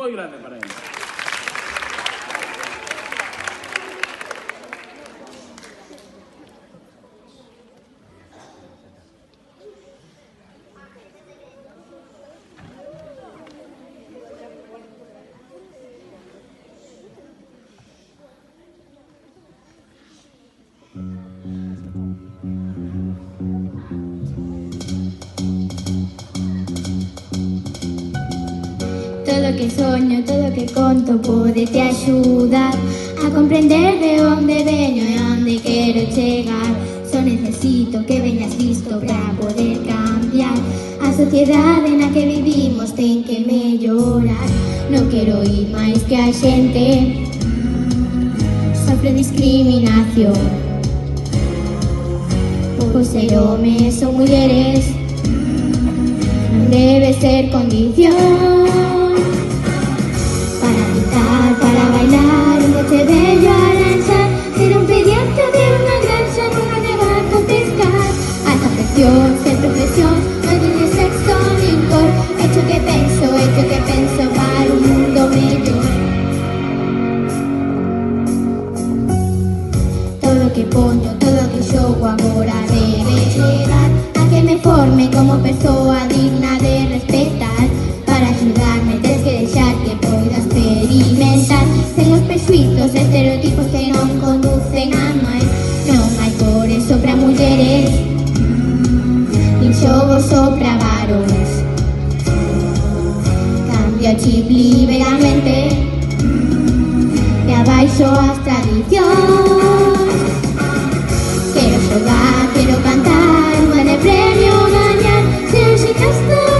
moi grande para ele. Todo que soño, todo que conto pode te axudar a comprender de onde veño e onde quero chegar. Só necesito que veñas listo para poder cambiar. A sociedade na que vivimos ten que mellorar. Non quero ir máis que a xente sofre discriminación por ser homes ou mulleres. Non debe ser condición para pintar, para bailar, un coche bello a lanzar, ser un pediatra de unha granja, nunca te va a confiscar. Alta presión, ser profesión, no tienes sexo ni cor. Hecho que penso para un mundo mellor. Todo que poño, todo que xogo agora debe chegar a que me forme como persoa digna de respetar. Para axudarme tens que deixar que poida experimentar, sen os prexuizos e estereotipos que non conducen a máis. Non hai cores só para mulleres, nin xogos só para varóns. Cambia o chip liberamente e abaixo as tradicións. Quero xogar, quero cantar, un grande premio gañar, ser un ximnasta